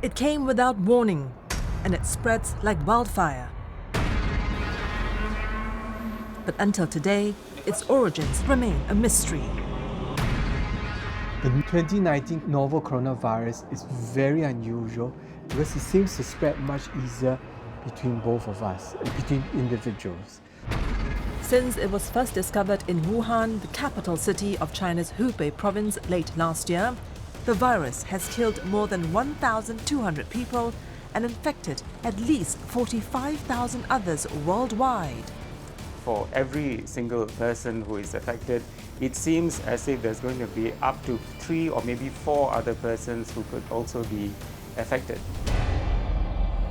It came without warning, and it spreads like wildfire. But until today, its origins remain a mystery. The 2019 novel coronavirus is very unusual because it seems to spread much easier between both of us, between individuals. Since it was first discovered in Wuhan, the capital city of China's Hubei province, late last year, the virus has killed more than 1,200 people and infected at least 45,000 others worldwide. For every single person who is affected, it seems as if there's going to be up to 3 or maybe 4 other persons who could also be affected.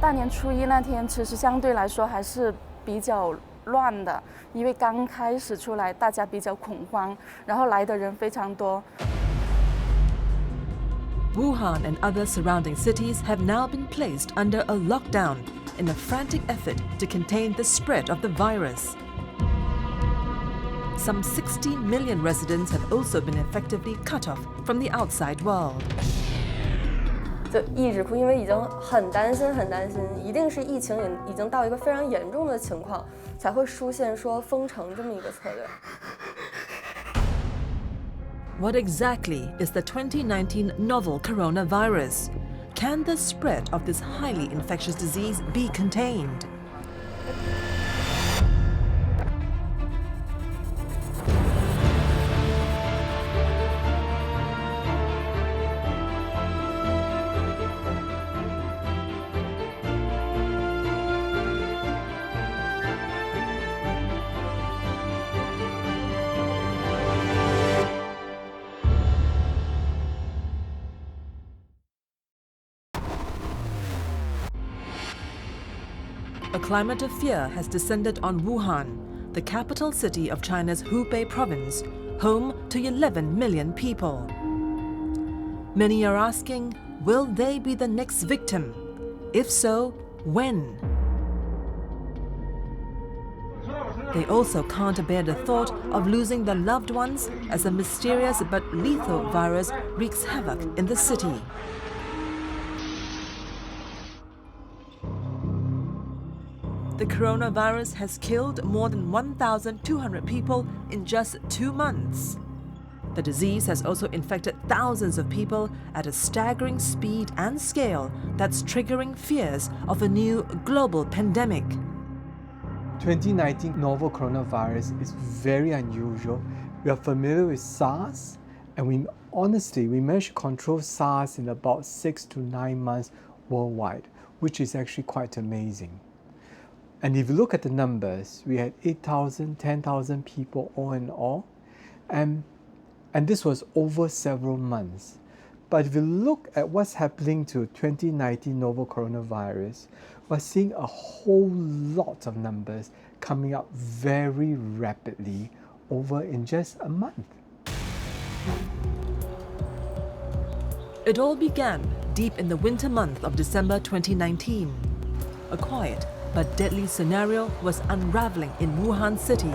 大年初一那天，其实相对来说还是比较乱的，因为刚开始出来，大家比较恐慌，然后来的人非常多。 Wuhan and other surrounding cities have now been placed under a lockdown in a frantic effort to contain the spread of the virus. Some 60 million residents have also been effectively cut off from the outside world. 就一直哭，因为已经很担心，一定是疫情已经到一个非常严重的情况，才会出现说封城这么一个策略。 What exactly is the 2019 novel coronavirus? Can the spread of this highly infectious disease be contained? A climate of fear has descended on Wuhan, the capital city of China's Hubei province, home to 11 million people. Many are asking, will they be the next victim? If so, when? They also can't bear the thought of losing their loved ones as a mysterious but lethal virus wreaks havoc in the city. The coronavirus has killed more than 1,200 people in just 2 months. The disease has also infected thousands of people at a staggering speed and scale that's triggering fears of a new global pandemic. 2019 novel coronavirus is very unusual. We are familiar with SARS, and we managed to control SARS in about 6 to 9 months worldwide, which is actually quite amazing. And if you look at the numbers, we had 8,000, 10,000 people all in all, and this was over several months. But if you look at what's happening to 2019 novel coronavirus, we're seeing a whole lot of numbers coming up very rapidly over in just a month. It all began deep in the winter month of December 2019. A quiet but deadly scenario was unraveling in Wuhan city,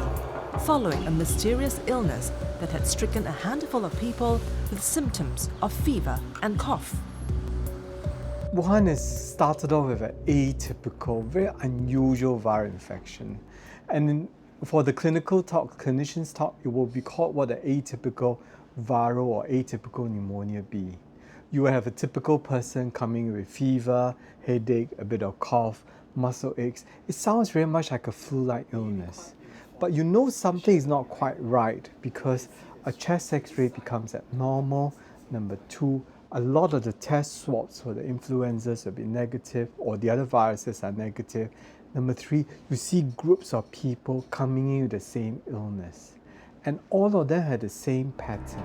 following a mysterious illness that had stricken a handful of people with symptoms of fever and cough. Wuhan has started off with an atypical, very unusual viral infection. And for the clinicians talk, it will be called what an atypical viral or atypical pneumonia be. You will have a typical person coming with fever, headache, a bit of cough, muscle aches. It sounds very much like a flu-like illness. But you know something is not quite right because a chest x-ray becomes abnormal. Number 2, a lot of the test swabs for the influenzas will be negative or the other viruses are negative. Number 3, you see groups of people coming in with the same illness. And all of them had the same pattern.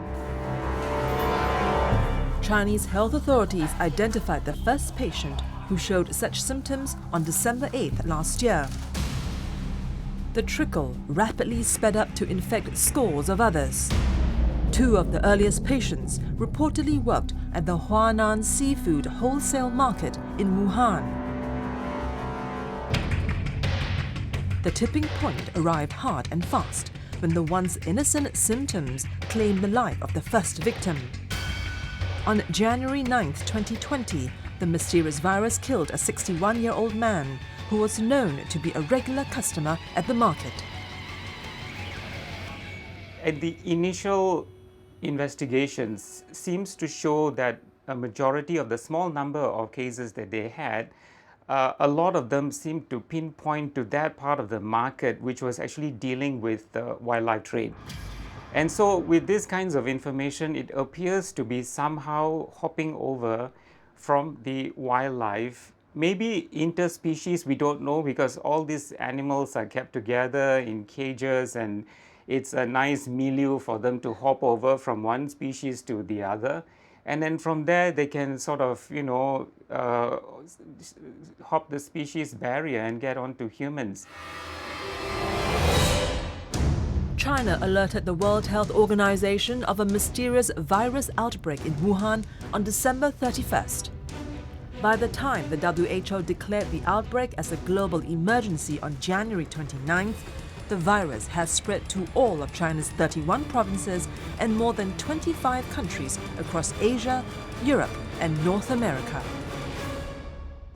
Chinese health authorities identified the first patient who showed such symptoms on December 8th last year. The trickle rapidly sped up to infect scores of others. 2 of the earliest patients reportedly worked at the Huanan seafood wholesale market in Wuhan. The tipping point arrived hard and fast when the once innocent symptoms claimed the life of the first victim. On January 9, 2020, the mysterious virus killed a 61-year-old man who was known to be a regular customer at the market. And the initial investigations seems to show that a majority of the small number of cases that they had, a lot of them seemed to pinpoint to that part of the market which was actually dealing with the wildlife trade. And so with these kinds of information, it appears to be somehow hopping over from the wildlife, maybe interspecies, we don't know, because all these animals are kept together in cages and it's a nice milieu for them to hop over from one species to the other. And then from there, they can sort of, hop the species barrier and get onto humans. China alerted the World Health Organization of a mysterious virus outbreak in Wuhan on December 31st. By the time the WHO declared the outbreak as a global emergency on January 29th, the virus has spread to all of China's 31 provinces and more than 25 countries across Asia, Europe, and North America.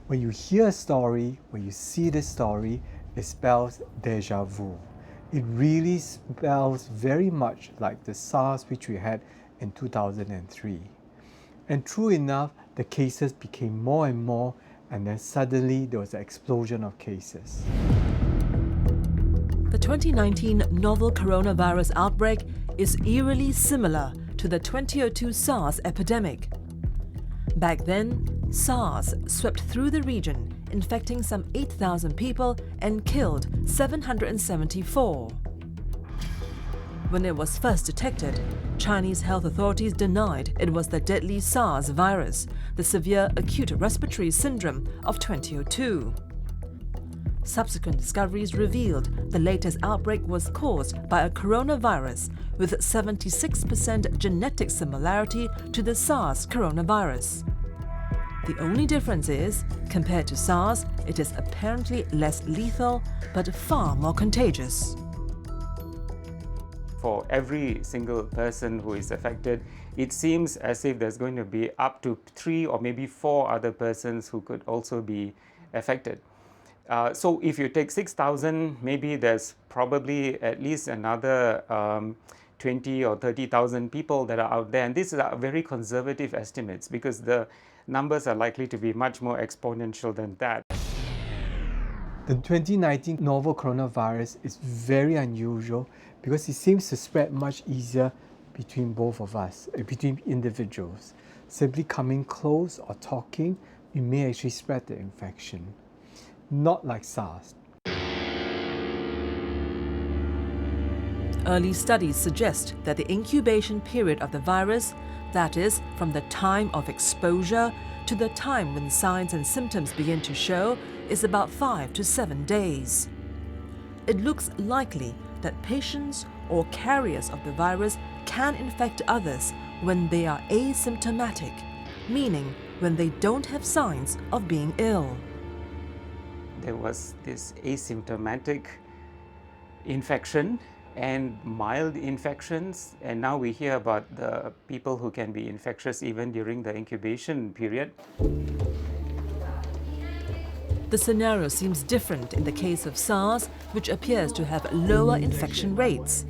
When you hear a story, when you see this story, it spells deja vu. It really spells very much like the SARS which we had in 2003. And true enough, the cases became more and more, and then suddenly there was an explosion of cases. The 2019 novel coronavirus outbreak is eerily similar to the 2002 SARS epidemic. Back then, SARS swept through the region, infecting some 8,000 people and killed 774. When it was first detected, Chinese health authorities denied it was the deadly SARS virus, the severe acute respiratory syndrome of 2002. Subsequent discoveries revealed the latest outbreak was caused by a coronavirus with 76% genetic similarity to the SARS coronavirus. The only difference is, compared to SARS, it is apparently less lethal but far more contagious. For every single person who is affected, it seems as if there's going to be up to 3 or maybe 4 other persons who could also be affected. So if you take 6,000, maybe there's probably at least another 20 or 30,000 people that are out there. And these are very conservative estimates because the numbers are likely to be much more exponential than that. The 2019 novel coronavirus is very unusual because it seems to spread much easier between both of us, between individuals. Simply coming close or talking, we may actually spread the infection. Not like SARS. Early studies suggest that the incubation period of the virus, that is, from the time of exposure to the time when signs and symptoms begin to show, is about 5 to 7 days. It looks likely that patients or carriers of the virus can infect others when they are asymptomatic, meaning when they don't have signs of being ill. There was this asymptomatic infection and mild infections, and now we hear about the people who can be infectious even during the incubation period. The scenario seems different in the case of SARS, which appears to have lower infection rates.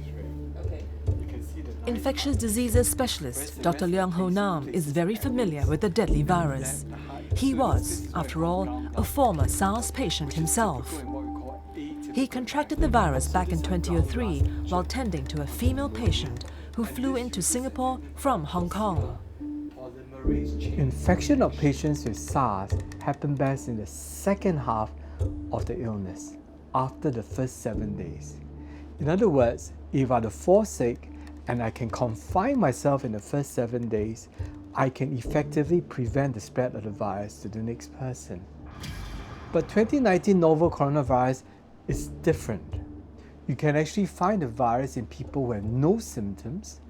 Infectious diseases specialist Dr. Leong Ho Nam is very familiar with the deadly virus. He was, after all, a former SARS patient himself. He contracted the virus back in 2003 while tending to a female patient who flew into Singapore from Hong Kong. Infection of patients with SARS happen best in the second half of the illness, after the first 7 days. In other words, if I fall sick and I can confine myself in the first 7 days, I can effectively prevent the spread of the virus to the next person. But 2019 novel coronavirus is different. You can actually find the virus in people who have no symptoms,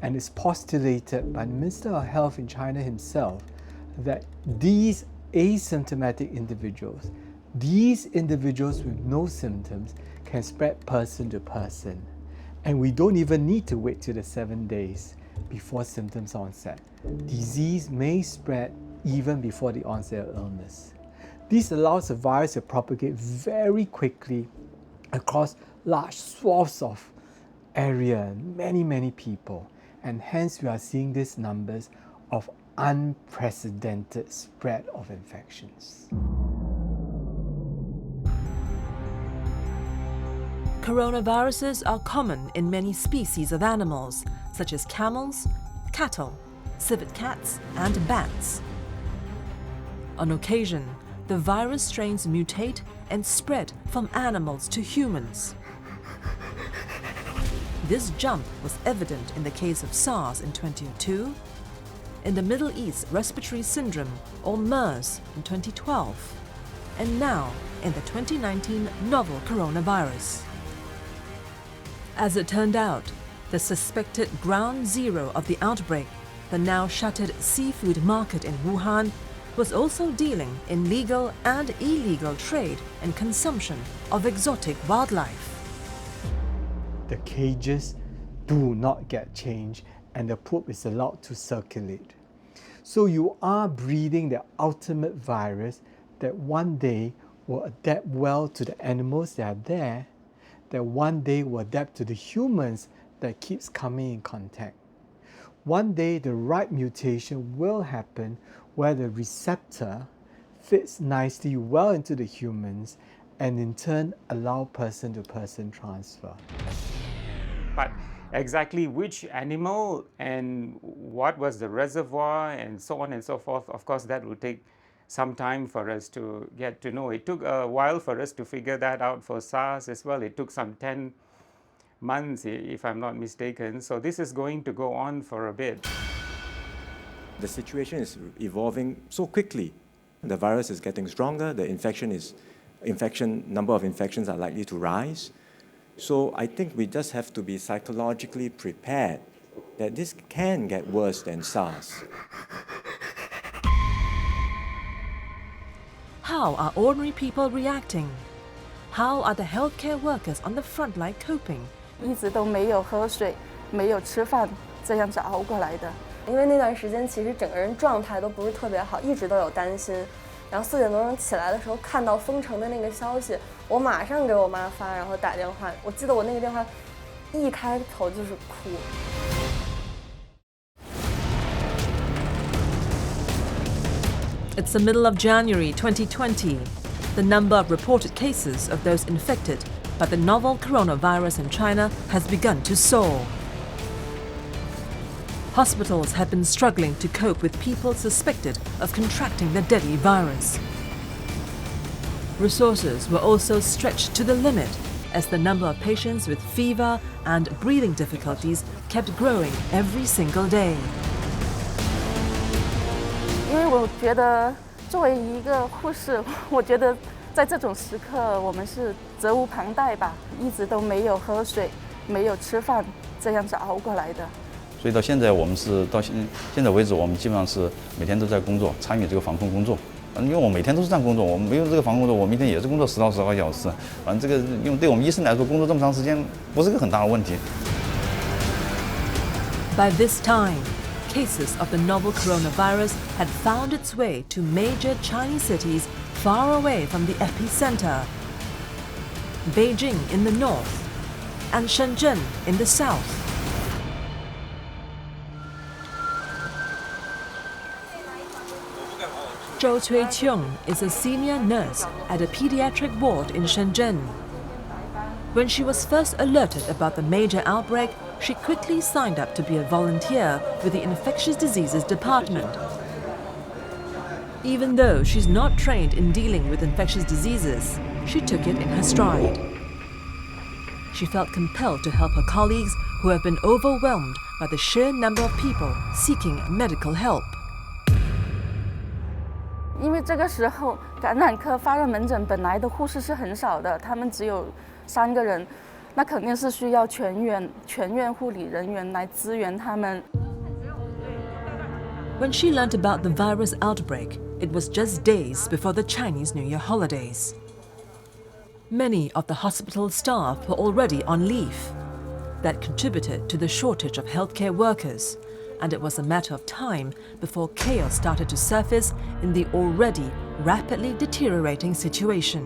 and it's postulated by the Minister of Health in China himself that these asymptomatic individuals, these individuals with no symptoms, can spread person to person. And we don't even need to wait till the 7 days before symptoms onset. Disease may spread even before the onset of illness. This allows the virus to propagate very quickly across large swaths of area, many people, and hence we are seeing these numbers of unprecedented spread of infections. Coronaviruses are common in many species of animals, such as camels, cattle, civet cats, and bats. On occasion, the virus strains mutate and spread from animals to humans. This jump was evident in the case of SARS in 2002, in the Middle East Respiratory Syndrome, or MERS, in 2012, and now in the 2019 novel coronavirus. As it turned out, the suspected ground zero of the outbreak, the now shuttered seafood market in Wuhan, was also dealing in legal and illegal trade and consumption of exotic wildlife. The cages do not get changed and the poop is allowed to circulate. So you are breeding the ultimate virus that one day will adapt well to the animals that are there, that one day will adapt to the humans that keeps coming in contact. One day the right mutation will happen where the receptor fits nicely well into the humans and in turn allow person-to-person transfer. But exactly which animal and what was the reservoir and so on and so forth, of course that will take some time for us to get to know. It took a while for us to figure that out for SARS as well. It took some 10 months, if I'm not mistaken. So this is going to go on for a bit. The situation is evolving so quickly. The virus is getting stronger, the number of infections are likely to rise. So I think we just have to be psychologically prepared that this can get worse than SARS. How are ordinary people reacting? How are the healthcare workers on the front line coping? 一直都没有喝水，没有吃饭，这样子熬过来的。因为那段时间其实整个人状态都不是特别好，一直都有担心。然后4点多钟起来的时候，看到封城的那个消息，我马上给我妈发，然后打电话。我记得我那个电话一开头就是哭。It's the middle of January 2020. The number of reported cases of those infected by the novel coronavirus in China has begun to soar. Hospitals have been struggling to cope with people suspected of contracting the deadly virus. Resources were also stretched to the limit as the number of patients with fever and breathing difficulties kept growing every single day. 因为我觉得作为一个护士，我觉得在这种时刻我们是责无旁贷吧，一直都没有喝水，没有吃饭，这样子熬过来的。所以到现在我们是到现在为止，我们基本上是每天都在工作，参与这个防控工作。因为我每天都是这样工作，我们没有这个防控工作，我明天也是工作10到12个小时。反正这个，因为对我们医生来说，工作这么长时间不是个很大的问题。By this time, cases of the novel coronavirus had found its way to major Chinese cities far away from the epicenter. Beijing in the north and Shenzhen in the south. Zhou Cui-Cheong is a senior nurse at a pediatric ward in Shenzhen. When she was first alerted about the major outbreak, she quickly signed up to be a volunteer with the Infectious Diseases Department. Even though she's not trained in dealing with infectious diseases, she took it in her stride. She felt compelled to help her colleagues who have been overwhelmed by the sheer number of people seeking medical help. 因为这个时候感染科发热门诊本来的护士是很少的，他们只有3个人，那肯定是需要全院护理人员来支援他们。When she learnt about the virus outbreak, it was just days before the Chinese New Year holidays. Many of the hospital staff were already on leave. That contributed to the shortage of healthcare workers, and it was a matter of time before chaos started to surface in the already rapidly deteriorating situation.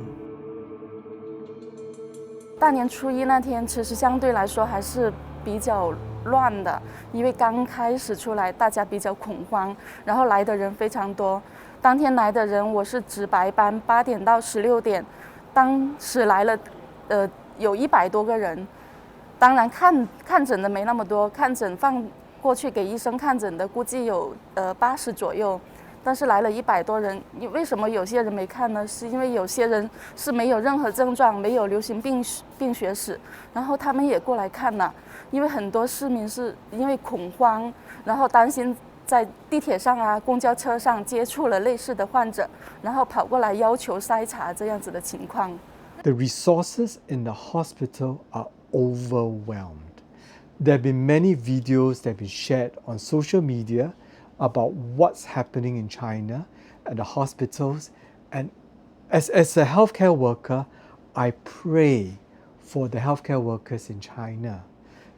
大年初一那天，其实相对来说还是比较乱的，因为刚开始出来，大家比较恐慌，然后来的人非常多。当天来的人，我是值白班，8点到16点，当时来了，有100多个人。当然看诊的没那么多，看诊放过去给医生看诊的估计有80左右。但是来了100多人，为什么有些人没看呢？是因为有些人是没有任何症状，没有流行病学史，然后他们也过来看了。因为很多市民是因为恐慌，然后担心在地铁上啊、公交车上接触了类似的患者，然后跑过来要求筛查这样子的情况。The resources in the hospital are overwhelmed. There have been many videos that have been shared on social media about what's happening in China at the hospitals. And as a healthcare worker, I pray for the healthcare workers in China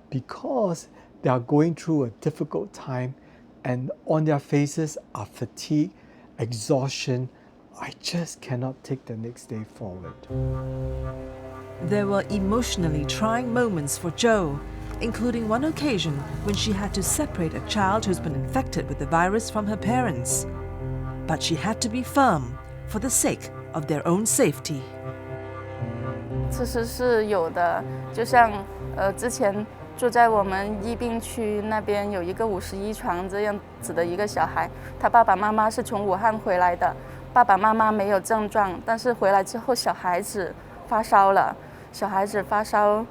because they are going through a difficult time and on their faces are fatigue, exhaustion. I just cannot take the next day forward. There were emotionally trying moments for Zhou, including one occasion when she had to separate a child who's been infected with the virus from her parents. But she had to be firm for the sake of their own safety. 其实是有的，就像之前住在我们疫病区那边有一个51床这样子的一个小孩，他爸爸妈妈是从武汉回来的，爸爸妈妈没有症状，但是回来之后小孩子发烧了，小孩子发烧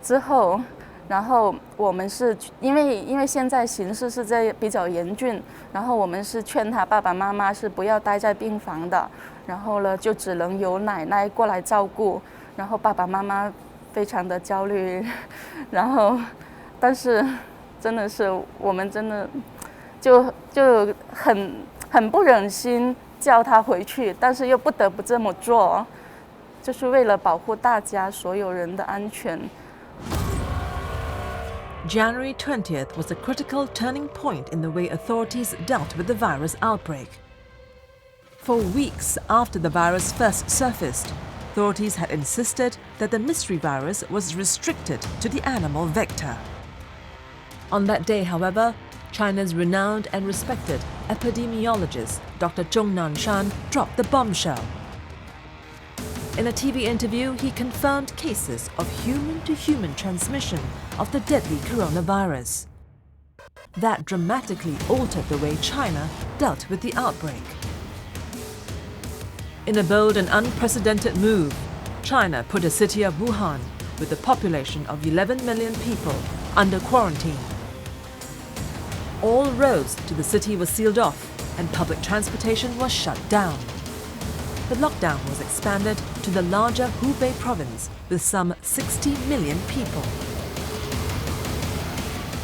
之后。然后我们是因为现在形势是在比较严峻，然后我们是劝他爸爸妈妈是不要待在病房的，然后呢就只能由奶奶过来照顾，然后爸爸妈妈非常的焦虑，然后但是真的是我们真的就很不忍心叫他回去，但是又不得不这么做，就是为了保护大家所有人的安全。January 20th was a critical turning point in the way authorities dealt with the virus outbreak. For weeks after the virus first surfaced, authorities had insisted that the mystery virus was restricted to the animal vector. On that day, however, China's renowned and respected epidemiologist Dr. Zhong Nanshan dropped the bombshell. In a TV interview, he confirmed cases of human-to-human transmission of the deadly coronavirus. That dramatically altered the way China dealt with the outbreak. In a bold and unprecedented move, China put the city of Wuhan, with a population of 11 million people, under quarantine. All roads to the city were sealed off and public transportation was shut down. The lockdown was expanded to the larger Hubei province with some 60 million people.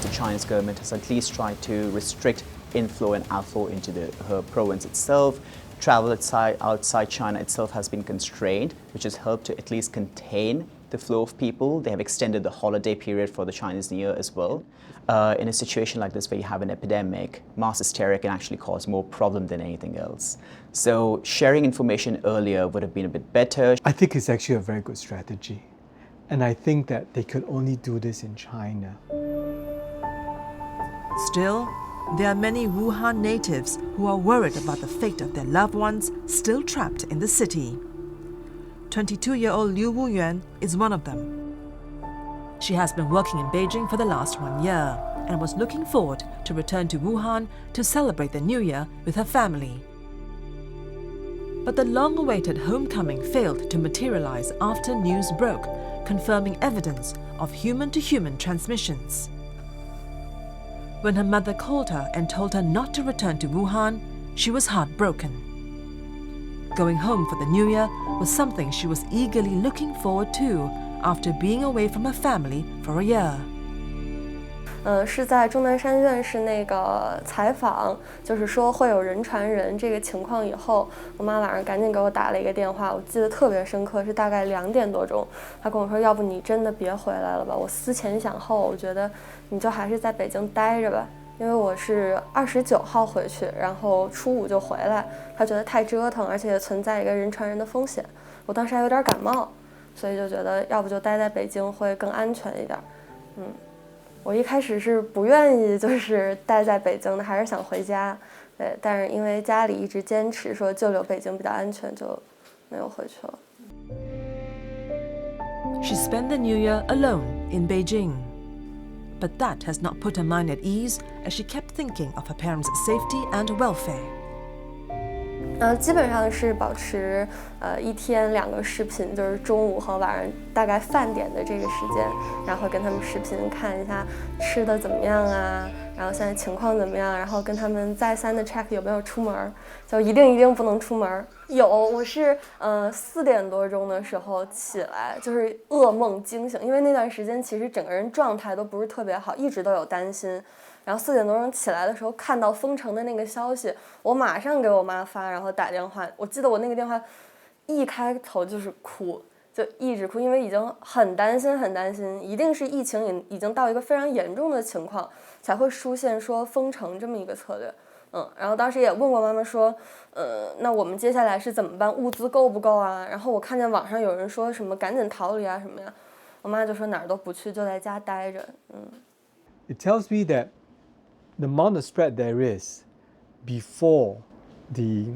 The Chinese government has at least tried to restrict inflow and outflow into her province itself. Travel outside China itself has been constrained, which has helped to at least contain the flow of people. They have extended the holiday period for the Chinese New Year as well. In a situation like this where you have an epidemic, mass hysteria can actually cause more problem than anything else. So sharing information earlier would have been a bit better. I think it's actually a very good strategy. And I think that they could only do this in China. Still, there are many Wuhan natives who are worried about the fate of their loved ones still trapped in the city. 22-year-old Liu Wuyuan is one of them. She has been working in Beijing for the last 1 year and was looking forward to return to Wuhan to celebrate the New Year with her family. But the long-awaited homecoming failed to materialize after news broke, confirming evidence of human-to-human transmissions. When her mother called her and told her not to return to Wuhan, she was heartbroken. Going home for the New Year was something she was eagerly looking forward to after being away from her family for a year. 是在钟南山院士那个采访，就是说会有人传人这个情况以后，我妈晚上赶紧给我打了一个电话，我记得特别深刻，是大概2点多钟，她跟我说，要不你真的别回来了吧，我思前想后，我觉得你就还是在北京待着吧，因为我是29号回去，然后初5就回来，他觉得太折腾，而且也存在一个人传人的风险。我当时还有点感冒，所以就觉得要不就待在北京会更安全一点。我一开始是不愿意就是待在北京的，还是想回家。对，但是因为家里一直坚持说就留北京比较安全，就没有回去了。She spent the New Year alone in Beijing. But that has not put her mind at ease as she kept thinking of her parents' safety and welfare. 基本上是保持1天2个视频，就是中午和晚上大概饭点的这个时间，然后跟他们视频看一下吃的怎么样啊，然后现在情况怎么样，然后跟他们再三的 check 有没有出门，就一定不能出门。我是4点多钟的时候起来，就是噩梦惊醒，因为那段时间其实整个人状态都不是特别好，一直都有担心。然后4点多钟起来的时候，看到封城的那个消息，我马上给我妈发，然后打电话。我记得我那个电话一开头就是哭，就一直哭，因为已经很担心，一定是疫情已经到一个非常严重的情况，才会出现说封城这么一个策略。然后当时也问过妈妈说，那我们接下来是怎么办？物资够不够啊？然后我看见网上有人说什么赶紧逃离啊什么呀，我妈就说哪儿都不去，就在家待着。It tells me that the amount of spread there is before the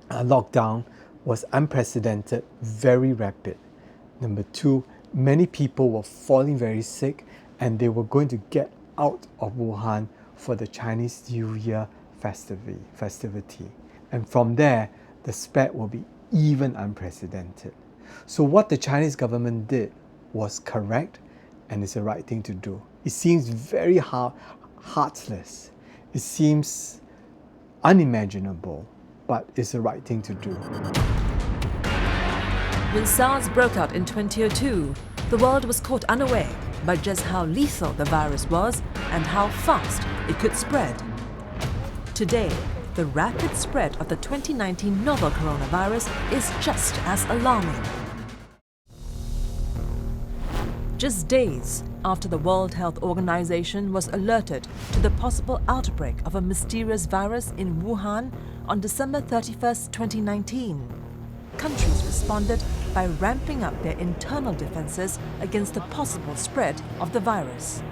lockdown was unprecedented, very rapid. Number 2, many people were falling very sick and they were going to get out of Wuhan for the Chinese New Year festivity. And from there, the spread will be even unprecedented. So what the Chinese government did was correct and it's the right thing to do. It seems very heartless. It seems unimaginable, but it's the right thing to do. When SARS broke out in 2002, the world was caught unaware by just how lethal the virus was and how fast it could spread. Today, the rapid spread of the 2019 novel coronavirus is just as alarming. Just days after the World Health Organization was alerted to the possible outbreak of a mysterious virus in Wuhan on December 31st, 2019, countries responded by ramping up their internal defenses against the possible spread of the virus.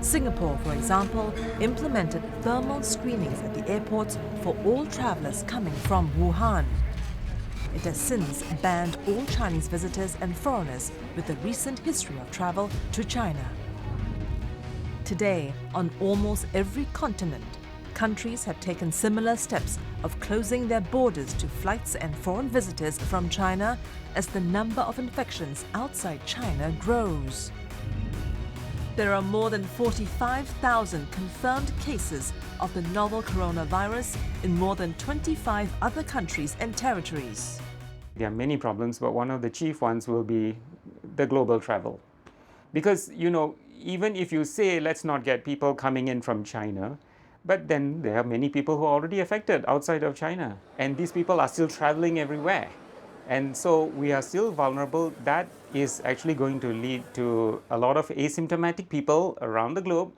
Singapore, for example, implemented thermal screenings at the airports for all travelers coming from Wuhan. It has since banned all Chinese visitors and foreigners with a recent history of travel to China. Today, on almost every continent, countries have taken similar steps of closing their borders to flights and foreign visitors from China as the number of infections outside China grows. There are more than 45,000 confirmed cases of the novel coronavirus in more than 25 other countries and territories. There are many problems, but one of the chief ones will be the global travel. Because, even if you say let's not get people coming in from China, but then there are many people who are already affected outside of China, and these people are still traveling everywhere. And so we are still vulnerable. That is actually going to lead to a lot of asymptomatic people around the globe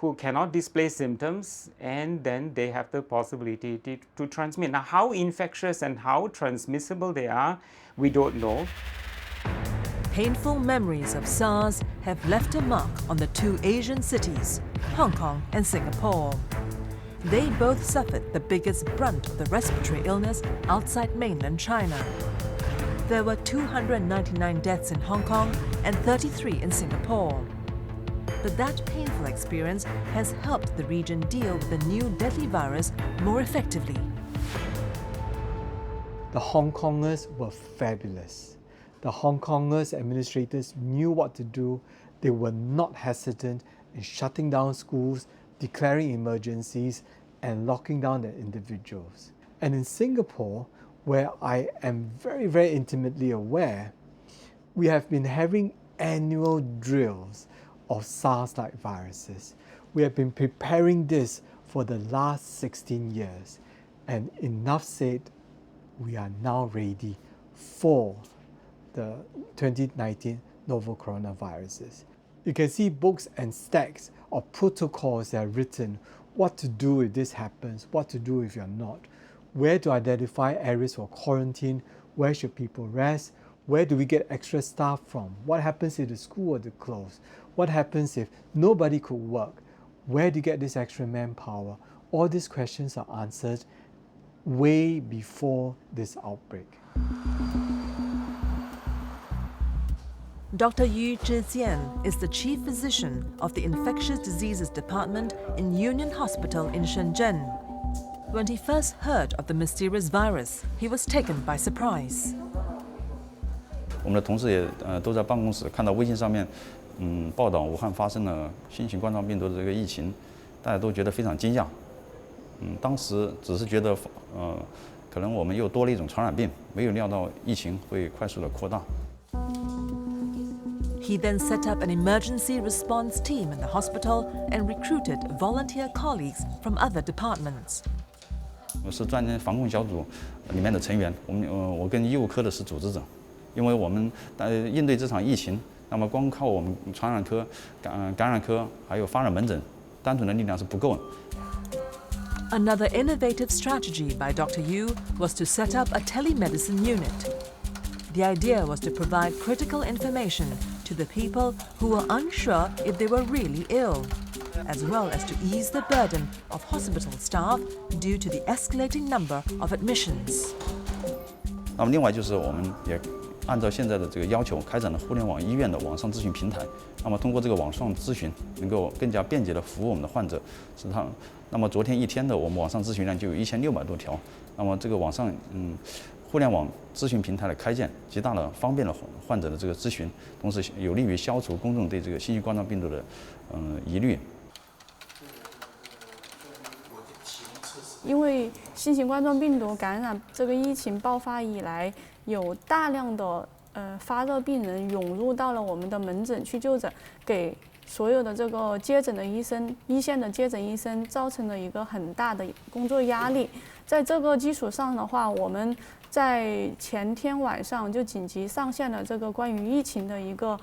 who cannot display symptoms, and then they have the possibility to transmit. Now, how infectious and how transmissible they are, we don't know. Painful memories of SARS have left a mark on the two Asian cities, Hong Kong and Singapore. They both suffered the biggest brunt of the respiratory illness outside mainland China. There were 299 deaths in Hong Kong and 33 in Singapore. But that painful experience has helped the region deal with the new deadly virus more effectively. The Hong Kongers were fabulous. The Hong Kongers administrators knew what to do. They were not hesitant in shutting down schools, declaring emergencies, and locking down their individuals. And in Singapore, where I am very, very intimately aware, we have been having annual drills of SARS-like viruses. We have been preparing this for the last 16 years. And enough said, we are now ready for the 2019 novel coronaviruses. You can see books and stacks of protocols that are written, what to do if this happens, what to do if you're not, where to identify areas for quarantine, where should people rest, where do we get extra staff from, what happens if the school were to close, what happens if nobody could work, where do you get this extra manpower? All these questions are answered way before this outbreak. Dr. Yu Zhijian is the chief physician of the Infectious Diseases Department in Union Hospital in Shenzhen. When he first heard of the mysterious virus, he was taken by surprise. 我们的同事也都在办公室看到微信上面报道武汉发生了新型冠状病毒的这个疫情，大家都觉得非常惊讶。当时只是觉得可能我们又多了一种传染病，没有料到疫情会快速的扩大。 He then set up an emergency response team in the hospital and recruited volunteer colleagues from other departments. 我是专业防控小组里面的成员，我跟医务科的是组织者，因为我们应对这场疫情，那么光靠我们传染科、感染科还有发热门诊，单纯的力量是不够的。 Another innovative strategy by Dr. Yu was to set up a telemedicine unit. The idea was to provide critical information to the people who were unsure if they were really ill, as well as to ease the burden of hospital staff due to the escalating number of admissions. 那么另外就是我们也按照现在的这个要求，开展了互联网医院的网上咨询平台。那么通过这个网上咨询，能够更加便捷地服务我们的患者，那么昨天一天的我们网上咨询量就有1600多条。那么这个网上互联网咨询平台的开建，极大地方便了患者的这个咨询，同时有利于消除公众对这个新型冠状病毒的疑虑。因为新型冠状病毒感染这个疫情爆发以来，有大量的发热病人涌入到了我们的门诊去就诊，给所有的这个接诊的医生、一线的接诊医生造成了一个很大的工作压力。在这个基础上的话，我们在前天晚上就紧急上线了这个关于疫情的一个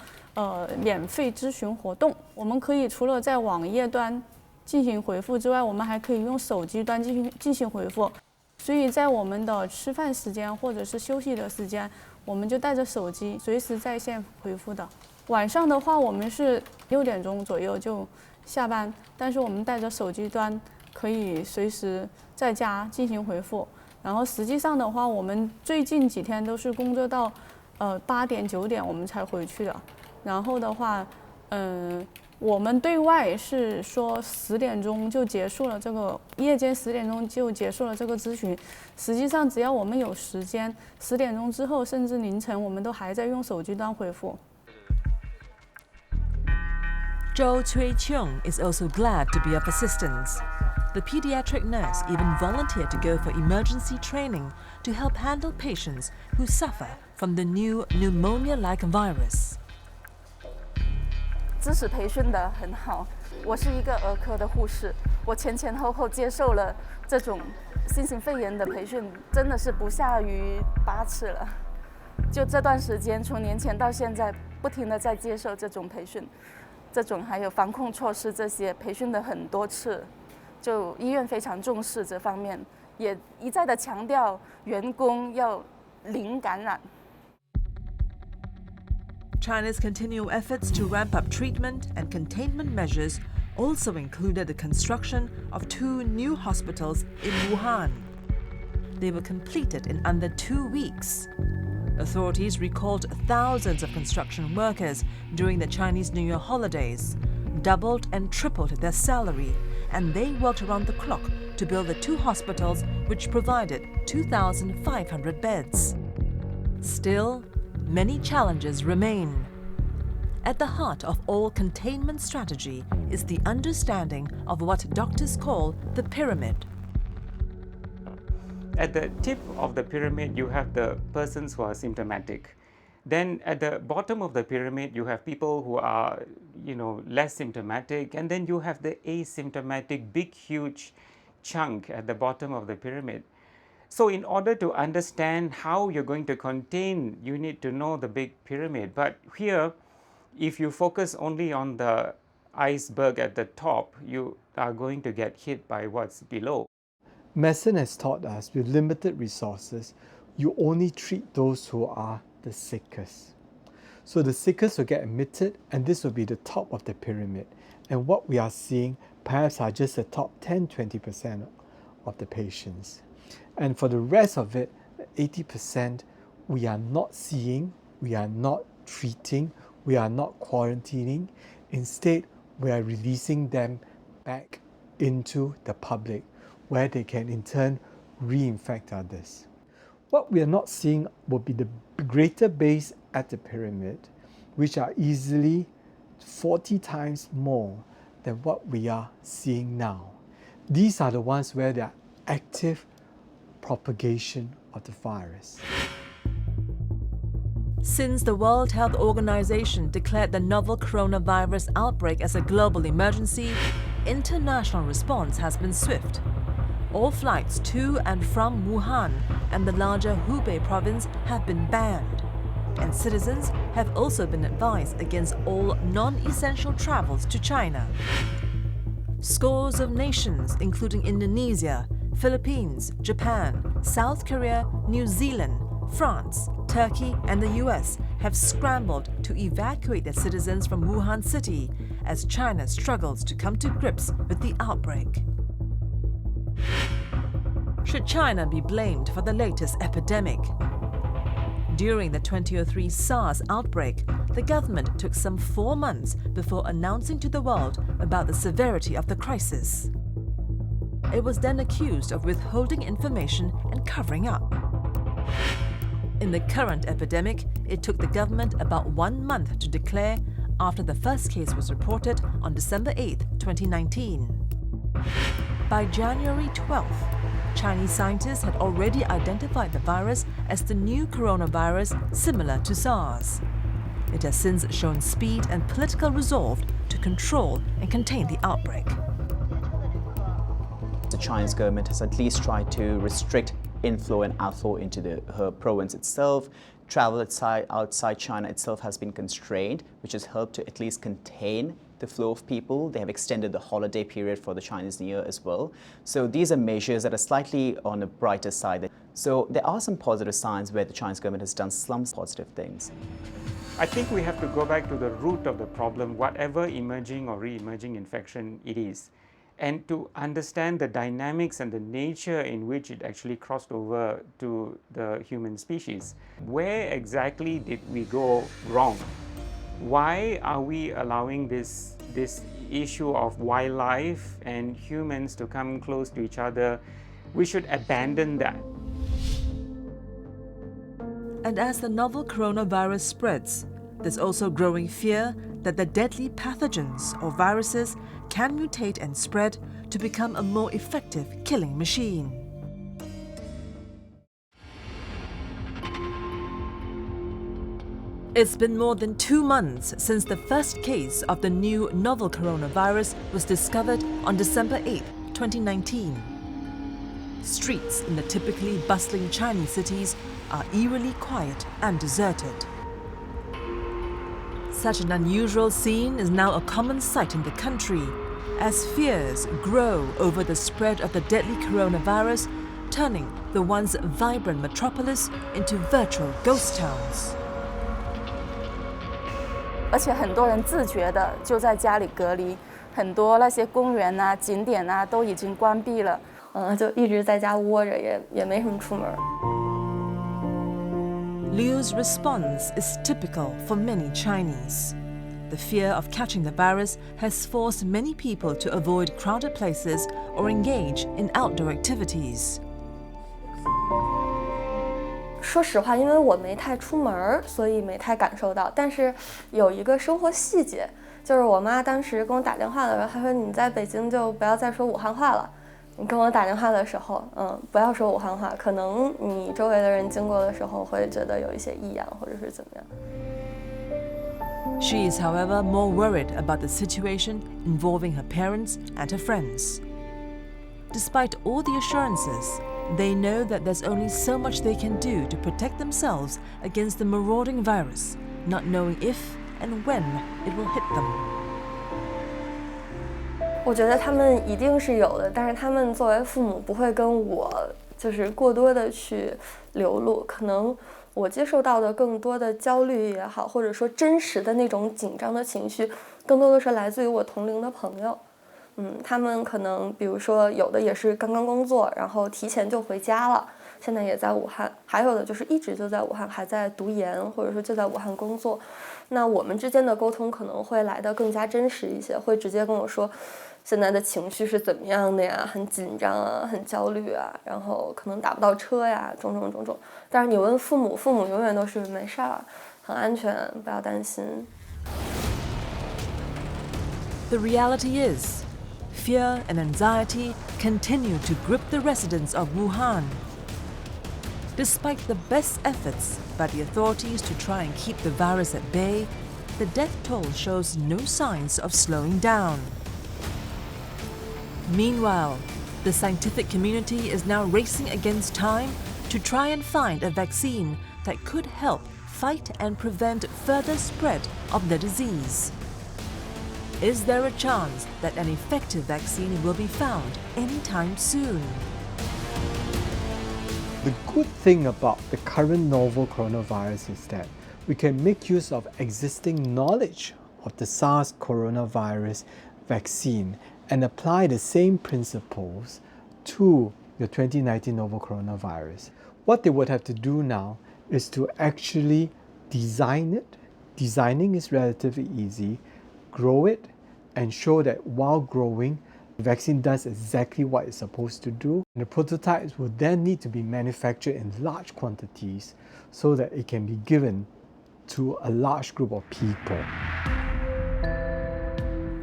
免费咨询活动。我们可以除了在网页端进行回复之外，我们还可以用手机端进行回复。所以在我们的吃饭时间或者是休息的时间，我们就带着手机随时在线回复的。晚上的话，我们是6点钟左右就下班，但是我们带着手机端可以随时在家进行回复。然后实际上的话，我们最近几天都是工作到8点9点我们才回去的。然后的话，我们对外是说10点钟就结束了这个夜间10点钟就结束了这个咨询。实际上，只要我们有时间，10点钟之后甚至凌晨，我们都还在用手机端回复。 Zhou Cui-chung is also glad to be of assistance. The pediatric nurse even volunteered to go for emergency training to help handle patients who suffer from the new pneumonia-like virus. 知识培训的很好，我是一个儿科的护士，我前后接受了这种新型肺炎的培训，真的是不下于8次了。就这段时间，从年前到现在，不停地在接受这种培训。 这种还有防控措施这些培训的很多次，就医院非常重视这方面，也一再的强调员工要零感染。 China's continual efforts to ramp up treatment and containment measures also included the construction of 2 new hospitals in Wuhan. They were completed in under 2 weeks. Authorities recalled thousands of construction workers during the Chinese New Year holidays, doubled and tripled their salary, and they worked around the clock to build the 2 hospitals which provided 2,500 beds. Still, many challenges remain. At the heart of all containment strategy is the understanding of what doctors call the pyramid. At the tip of the pyramid, you have the persons who are symptomatic. Then at the bottom of the pyramid, you have people who are, less symptomatic. And then you have the asymptomatic, big, huge chunk at the bottom of the pyramid. So in order to understand how you're going to contain, you need to know the big pyramid. But here, if you focus only on the iceberg at the top, you are going to get hit by what's below. Medicine has taught us with limited resources, you only treat those who are the sickest. So the sickest will get admitted, and this will be the top of the pyramid. And what we are seeing perhaps are just the top 10-20% of the patients. And for the rest of it, 80%, we are not seeing, we are not treating, we are not quarantining. Instead, we are releasing them back into the public, where they can in turn reinfect others. What we are not seeing will be the greater base at the pyramid, which are easily 40 times more than what we are seeing now. These are the ones where there are active propagation of the virus. Since the World Health Organization declared the novel coronavirus outbreak as a global emergency, international response has been swift. All flights to and from Wuhan and the larger Hubei province have been banned, and citizens have also been advised against all non-essential travels to China. Scores of nations, including Indonesia, Philippines, Japan, South Korea, New Zealand, France, Turkey, and the US have scrambled to evacuate their citizens from Wuhan city as China struggles to come to grips with the outbreak. Should China be blamed for the latest epidemic? During the 2003 SARS outbreak, the government took some 4 months before announcing to the world about the severity of the crisis. It was then accused of withholding information and covering up. In the current epidemic, it took the government about 1 month to declare after the first case was reported on December 8, 2019. By January 12th, Chinese scientists had already identified the virus as the new coronavirus similar to SARS. It has since shown speed and political resolve to control and contain the outbreak. The Chinese government has at least tried to restrict inflow and outflow into her province itself. Travel outside China itself has been constrained, which has helped to at least contain the flow of people. They have extended the holiday period for the Chinese New Year as well. So these are measures that are slightly on the brighter side. So there are some positive signs where the Chinese government has done some positive things. I think we have to go back to the root of the problem, whatever emerging or re-emerging infection it is, and to understand the dynamics and the nature in which it actually crossed over to the human species. Where exactly did we go wrong? Why are we allowing this issue of wildlife and humans to come close to each other? We should abandon that. And as the novel coronavirus spreads, there's also growing fear that the deadly pathogens or viruses can mutate and spread to become a more effective killing machine. It's been more than 2 months since the first case of the new novel coronavirus was discovered on December 8, 2019. Streets in the typically bustling Chinese cities are eerily quiet and deserted. Such an unusual scene is now a common sight in the country as fears grow over the spread of the deadly coronavirus, turning the once vibrant metropolis into virtual ghost towns. 而且很多人自觉的就在家里隔离，很多那些公园啊、景点啊都已经关闭了，就一直在家窝着，也没什么出门。Liu's response is typical for many Chinese. The fear of catching the virus has forced many people to avoid crowded places or engage in outdoor activities. 说实话，因为我没太出门，所以没太感受到。但是有一个生活细节，就是我妈当时跟我打电话的时候，她说：“你在北京就不要再说武汉话了。你跟我打电话的时候，不要说武汉话，可能你周围的人经过的时候会觉得有一些异样，或者是怎么样。” She is, however, more worried about the situation involving her parents and her friends. Despite all the assurances, they know that there's only so much they can do to protect themselves against the marauding virus, not knowing if and when it will hit them. 我觉得他们一定是有的，但是他们作为父母不会跟我就是过多的去流露，可能我接受到的更多的焦虑也好，或者说真实的那种紧张的情绪，更多的是来自于我同龄的朋友。他们可能比如说有的也是刚刚工作，然后提前就回家了，现在也在武汉，还有的就是一直就在武汉，还在读研，或者说就在武汉工作。那我们之间的沟通可能会来得更加真实一些，会直接跟我说现在的情绪是怎么样的呀，很紧张啊，很焦虑啊，然后可能打不到车呀，种种。但是你问父母，父母永远都是没事儿，很安全，不要担心。The reality is, fear and anxiety continue to grip the residents of Wuhan. Despite the best efforts by the authorities to try and keep the virus at bay, the death toll shows no signs of slowing down. Meanwhile, the scientific community is now racing against time to try and find a vaccine that could help fight and prevent further spread of the disease. Is there a chance that an effective vaccine will be found anytime soon? The good thing about the current novel coronavirus is that we can make use of existing knowledge of the SARS coronavirus vaccine and apply the same principles to the 2019 novel coronavirus. What they would have to do now is to actually design it. Designing is relatively easy. Grow it and show that while growing, the vaccine does exactly what it's supposed to do. And the prototypes will then need to be manufactured in large quantities so that it can be given to a large group of people.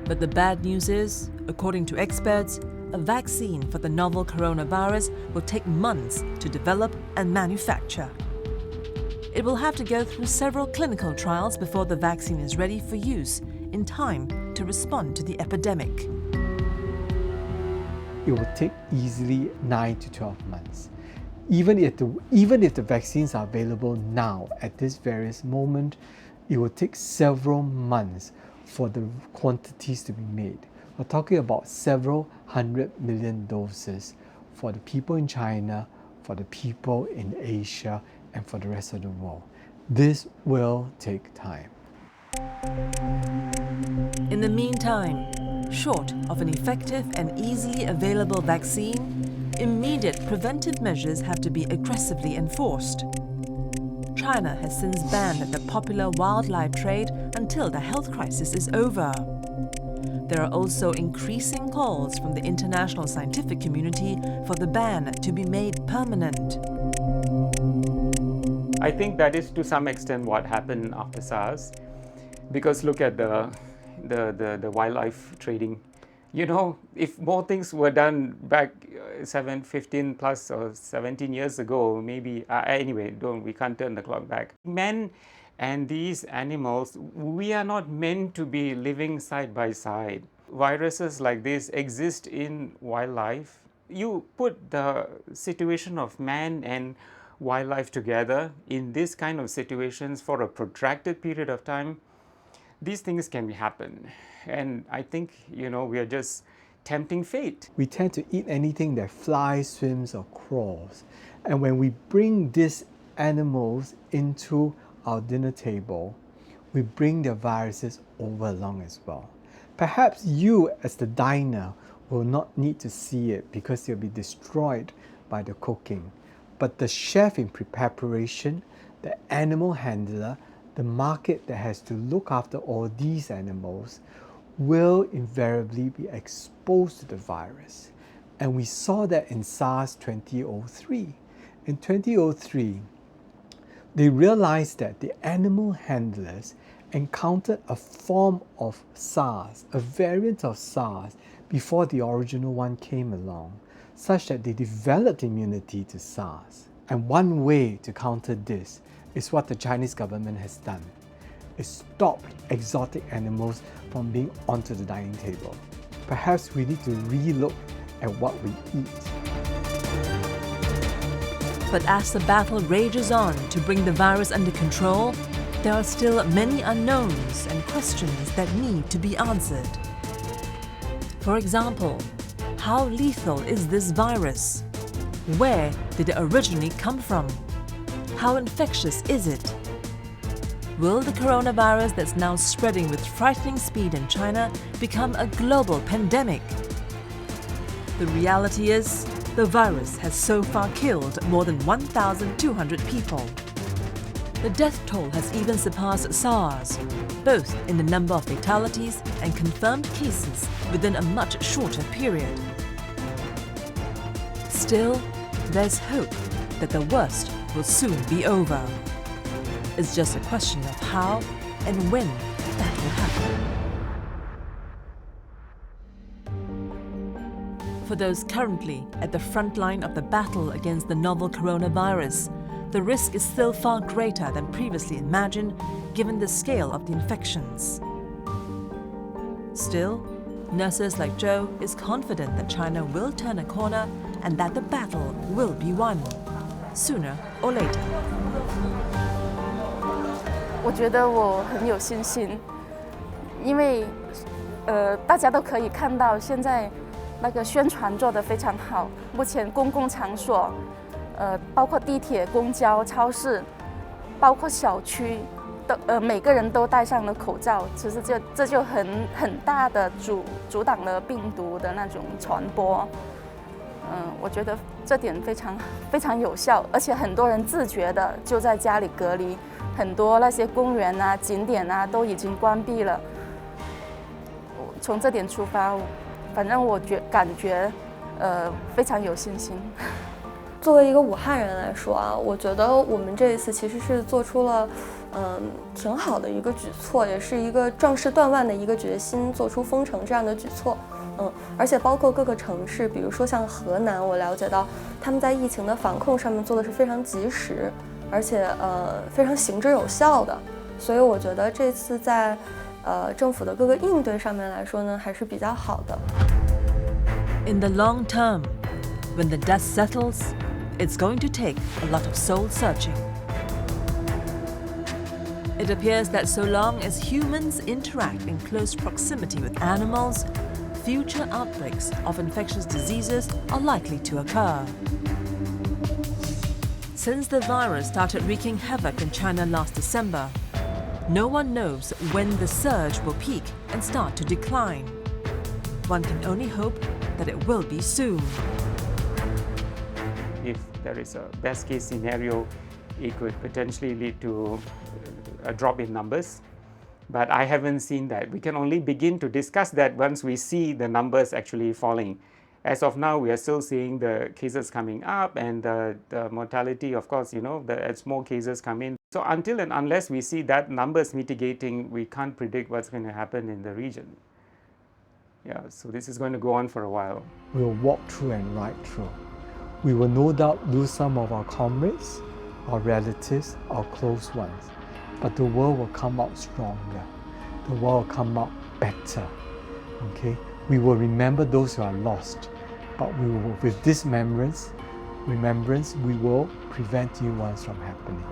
But the bad news is, according to experts, a vaccine for the novel coronavirus will take months to develop and manufacture. It will have to go through several clinical trials before the vaccine is ready for use in time to respond to the epidemic. It will take easily 9 to 12 months. Even if the vaccines are available now at this various moment, it will take several months for the quantities to be made. We're talking about several 100 million doses for the people in China, for the people in Asia, and for the rest of the world. This will take time. In the meantime, short of an effective and easily available vaccine, immediate preventive measures have to be aggressively enforced. China has since banned the popular wildlife trade until the health crisis is over. There are also increasing calls from the international scientific community for the ban to be made permanent. I think that is to some extent what happened after SARS, because look at the wildlife trading. You know, if more things were done back 15 plus or 17 years ago, maybe, anyway, we can't turn the clock back. Men and these animals, we are not meant to be living side by side. Viruses like this exist in wildlife. You put the situation of man and wildlife together in this kind of situations for a protracted period of time, these things can happen. And I think, we are just tempting fate. We tend to eat anything that flies, swims, or crawls. And when we bring these animals into our dinner table, we bring their viruses over along as well. Perhaps you, as the diner, will not need to see it because they'll be destroyed by the cooking. But the chef in preparation, the animal handler, the market that has to look after all these animals will invariably be exposed to the virus. And we saw that in SARS 2003. In 2003, they realized that the animal handlers encountered a form of SARS, a variant of SARS, before the original one came along, such that they developed immunity to SARS. And one way to counter this is what the Chinese government has done. It stopped exotic animals from being onto the dining table. Perhaps we need to relook at what we eat. But as the battle rages on to bring the virus under control, there are still many unknowns and questions that need to be answered. For example, how lethal is this virus? Where did it originally come from? How infectious is it? Will the coronavirus that's now spreading with frightening speed in China become a global pandemic? The reality is, the virus has so far killed more than 1,200 people. The death toll has even surpassed SARS, both in the number of fatalities and confirmed cases within a much shorter period. Still, there's hope that the worst will soon be over. It's just a question of how and when that will happen. For those currently at the front line of the battle against the novel coronavirus, the risk is still far greater than previously imagined given the scale of the infections. Still, nurses like Zhou is confident that China will turn a corner and that the battle will be won, sooner or later. 我觉得我很有信心，因为大家都可以看到现在那个宣传做得非常好。目前公共场所，包括地铁、公交、超市，包括小区，每个人都戴上了口罩。其实这就很大的阻挡了病毒的那种传播。我觉得这点非常有效，而且很多人自觉的就在家里隔离。 很多那些公园啊、景点啊都已经关闭了。从这点出发，反正我感觉非常有信心。作为一个武汉人来说啊，我觉得我们这一次其实是做出了挺好的一个举措，也是一个壮士断腕的一个决心，做出封城这样的举措。而且包括各个城市，比如说像河南，我了解到他们在疫情的防控上面做的是非常及时。 而且非常行之有效的，所以我觉得这次在政府的各个应对上面来说呢，还是比较好的。In the long term, when the dust settles, it's going to take a lot of soul searching. It appears that so long as humans interact in close proximity with animals, future outbreaks of infectious diseases are likely to occur. Since the virus started wreaking havoc in China last December, no one knows when the surge will peak and start to decline. One can only hope that it will be soon. If there is a best case scenario, it could potentially lead to a drop in numbers. But I haven't seen that. We can only begin to discuss that once we see the numbers actually falling. As of now, we are still seeing the cases coming up and the mortality, of course, as more cases come in. So until and unless we see that numbers mitigating, we can't predict what's going to happen in the region. Yeah, so this is going to go on for a while. We'll walk through and ride through. We will no doubt lose some of our comrades, our relatives, our close ones. But the world will come out stronger. The world will come out better. Okay? We will remember those who are lost. But we will, with this remembrance, we will prevent new ones from happening.